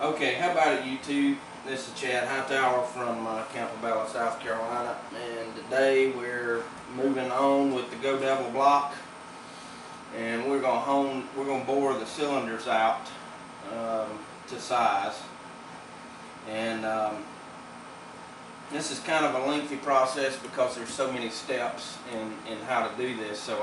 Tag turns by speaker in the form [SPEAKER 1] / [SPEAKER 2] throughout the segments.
[SPEAKER 1] Okay, how about it, YouTube? This is Chad Hightower from Campobello, South Carolina, and today we're moving on with the Go Devil block, and we're gonna bore the cylinders out to size, and this is kind of a lengthy process because there's so many steps in how to do this. So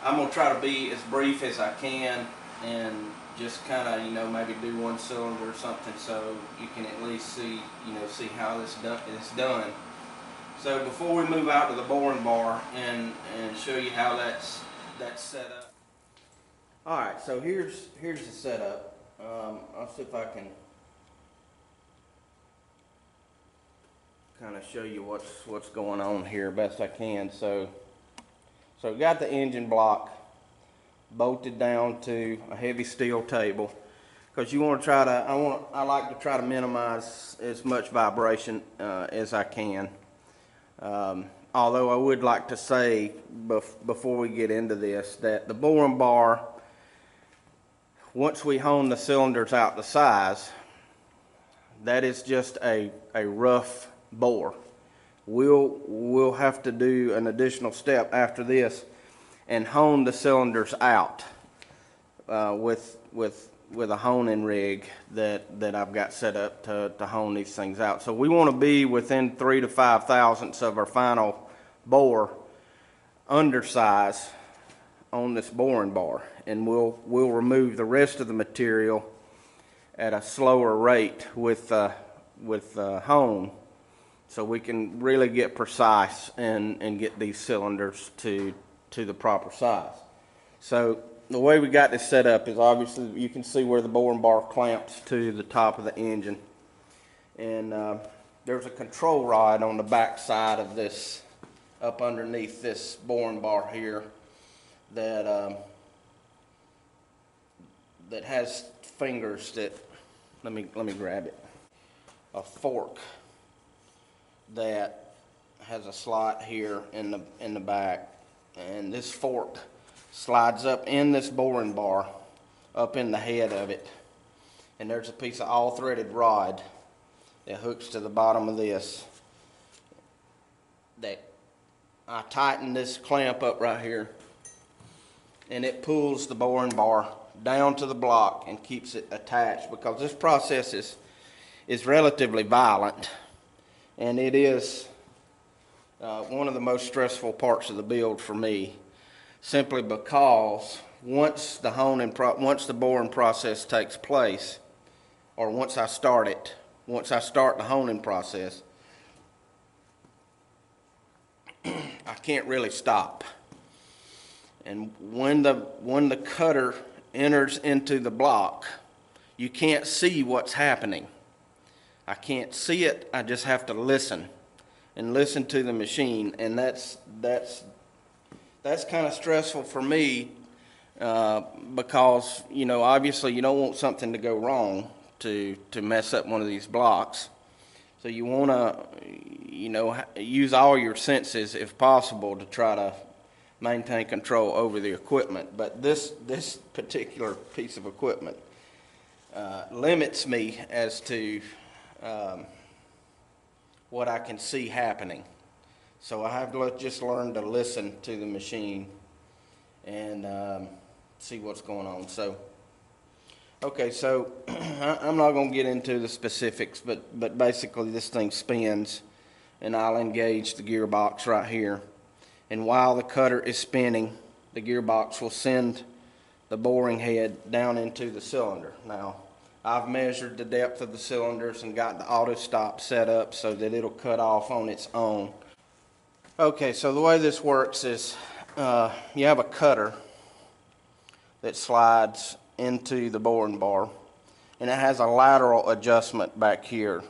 [SPEAKER 1] I'm gonna try to be as brief as I can and just kind of, maybe do one cylinder or something so you can at least see, see how this is done. So before we move out to the boring bar and show you how that's set up. All right, so here's the setup. I'll see if I can kind of show you what's going on here best I can. So we got the engine block bolted down to a heavy steel table because you want to try to, I like to try to minimize as much vibration as I can. Although I would like to say before we get into this that the boring bar, once we hone the cylinders out to size, that is just a rough bore. We'll have to do an additional step after this and hone the cylinders out with a honing rig that I've got set up to hone these things out. So we want to be within 3 to 5 thousandths of our final bore undersize on this boring bar, and we'll remove the rest of the material at a slower rate with hone, so we can really get precise and get these cylinders to the proper size. So the way we got this set up is, obviously you can see where the boring bar clamps to the top of the engine, and there's a control rod on the back side of this, up underneath this boring bar here, that has fingers that, let me grab it, a fork that has a slot here in the back, and this fork slides up in this boring bar, up in the head of it, and there's a piece of all threaded rod that hooks to the bottom of this, that I tighten this clamp up right here, and it pulls the boring bar down to the block and keeps it attached, because this process is relatively violent, and it is one of the most stressful parts of the build for me, simply because once the boring process takes place, or once I start the honing process, I can't really stop. And when the cutter enters into the block, you can't see what's happening. I can't see it. I just have to listen to the machine, and that's kind of stressful for me, because obviously you don't want something to go wrong to mess up one of these blocks. So you want to use all your senses if possible to try to maintain control over the equipment. But this particular piece of equipment limits me as to what I can see happening. So I have to just learn to listen to the machine and see what's going on. So, okay, so I'm not going to get into the specifics, but basically this thing spins, and I'll engage the gearbox right here. And while the cutter is spinning, the gearbox will send the boring head down into the cylinder. Now, I've measured the depth of the cylinders and got the auto stop set up so that it'll cut off on its own. Okay, so the way this works is you have a cutter that slides into the boring bar, and it has a lateral adjustment back here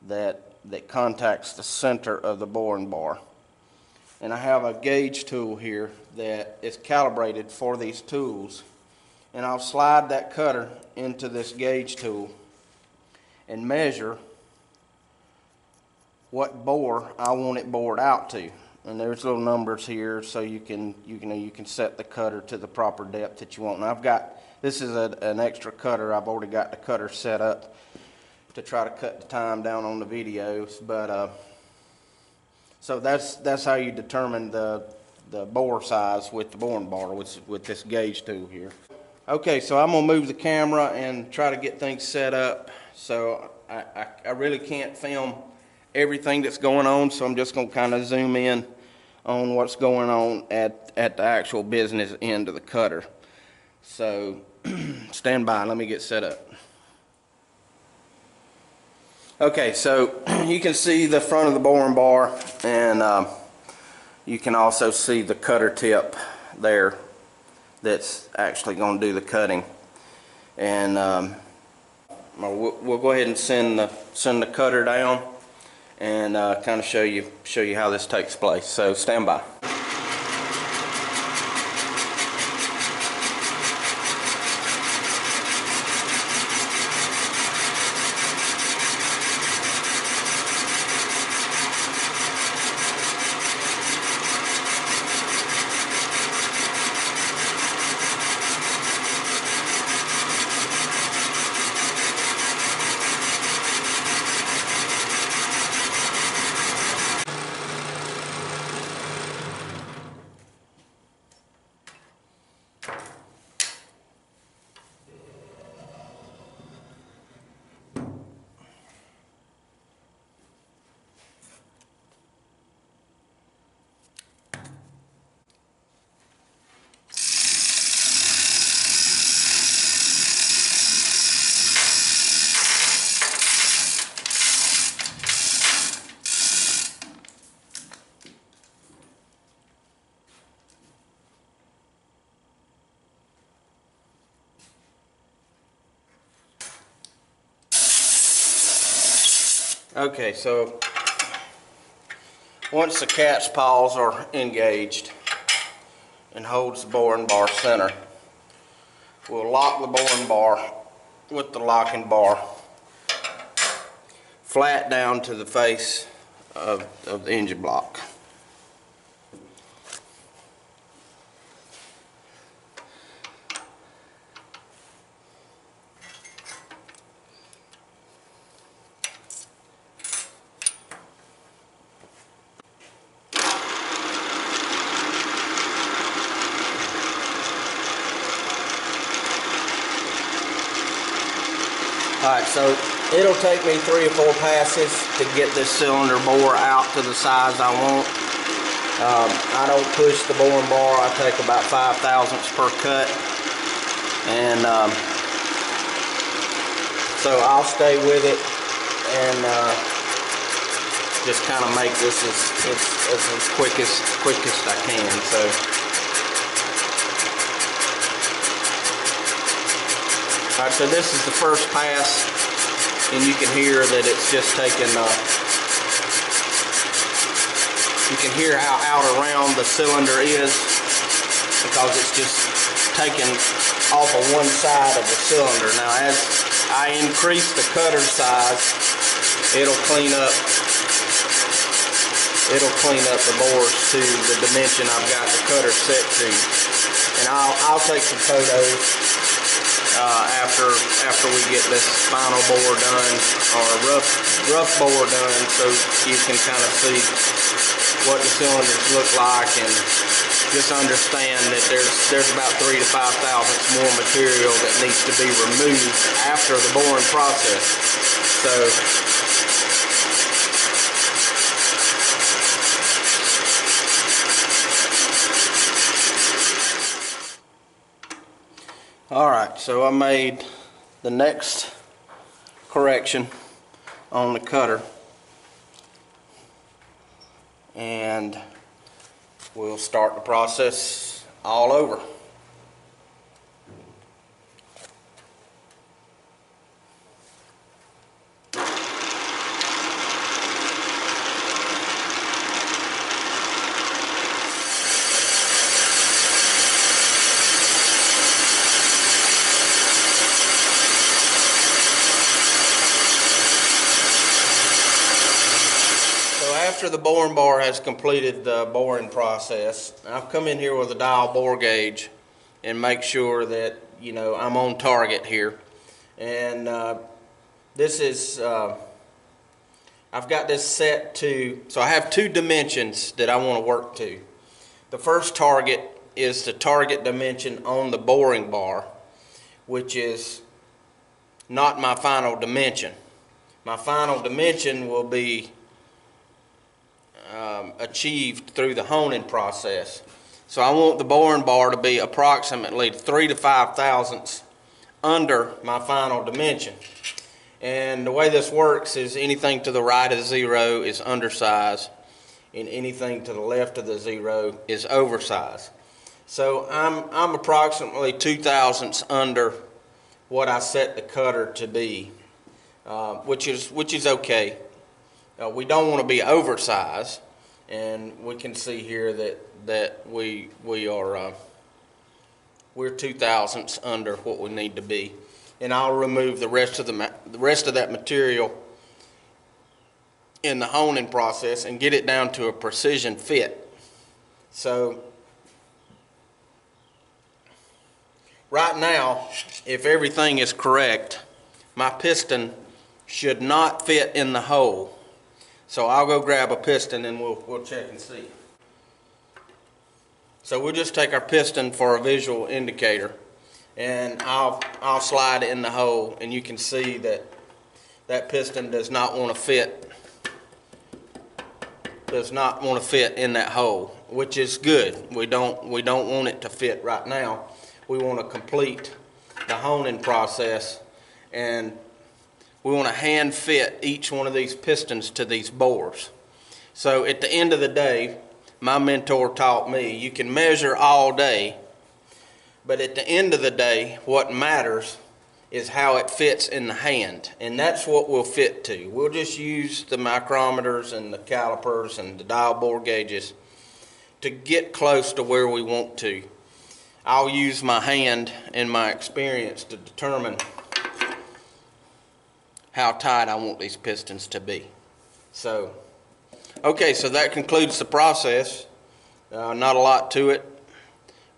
[SPEAKER 1] that contacts the center of the boring bar. And I have a gauge tool here that is calibrated for these tools, and I'll slide that cutter into this gauge tool and measure what bore I want it bored out to. And there's little numbers here, so you can set the cutter to the proper depth that you want. And I've got This is an extra cutter. I've already got the cutter set up to try to cut the time down on the videos, but so that's how you determine the bore size with the boring bar with this gauge tool here. Okay, so I'm gonna move the camera and try to get things set up. So I really can't film everything that's going on, so I'm just gonna kind of zoom in on what's going on at the actual business end of the cutter. So stand by, let me get set up. Okay, so you can see the front of the boring bar, and you can also see the cutter tip there that's actually going to do the cutting. And we'll go ahead and send the cutter down and kind of show you how this takes place. So stand by. Okay, so once the cat's paws are engaged and holds the boring bar center, we'll lock the boring bar with the locking bar flat down to the face of the engine block. Alright, so it'll take me 3 or 4 passes to get this cylinder bore out to the size I want. I don't push the boring bar. I take about 5/1000ths per cut. And so I'll stay with it and just kind of make this as quickest I can. So alright, so this is the first pass, and you can hear that it's just taking, you can hear how out around the cylinder is because it's just taking off of one side of the cylinder. Now as I increase the cutter size, it'll clean up the bores to the dimension I've got the cutter set to. And I'll take some photos after we get this final bore done, or rough bore done, so you can kind of see what the cylinders look like, and just understand that there's about 3 to 5/1000ths more material that needs to be removed after the boring process. So alright, so I made the next correction on the cutter, and we'll start the process all over. After the boring bar has completed the boring process, I've come in here with a dial bore gauge and make sure that you know, I'm on target here. And this is, I've got this set to, so I have 2 dimensions that I want to work to. The first target is the target dimension on the boring bar, which is not my final dimension. My final dimension will be achieved through the honing process. So I want the boring bar to be approximately 3 to 5 thousandths under my final dimension. And the way this works is anything to the right of 0 is undersize, and anything to the left of the 0 is oversize. So I'm approximately 2 thousandths under what I set the cutter to be, which is okay. We don't want to be oversized, and we can see here that we're 2 thousandths under what we need to be. And I'll remove the rest of that material in the honing process and get it down to a precision fit. So right now, if everything is correct, my piston should not fit in the hole. So I'll go grab a piston and we'll check and see. So we'll just take our piston for a visual indicator, and I'll slide it in the hole, and you can see that piston does not want to fit in that hole, which is good. We don't want it to fit right now. We want to complete the honing process, and we want to hand fit each one of these pistons to these bores. So at the end of the day, my mentor taught me, you can measure all day, but at the end of the day, what matters is how it fits in the hand, and that's what we'll fit to. We'll just use the micrometers and the calipers and the dial bore gauges to get close to where we want to. I'll use my hand and my experience to determine how tight I want these pistons to be. So, okay, so that concludes the process. Not a lot to it,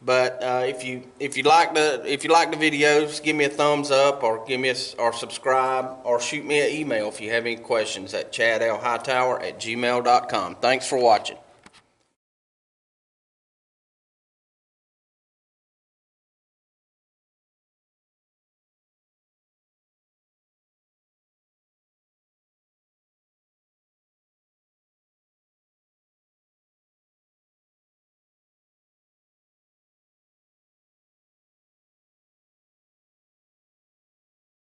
[SPEAKER 1] but if you like the videos, give me a thumbs up, or or subscribe, or shoot me an email if you have any questions at chadlhightower@gmail.com. Thanks for watching.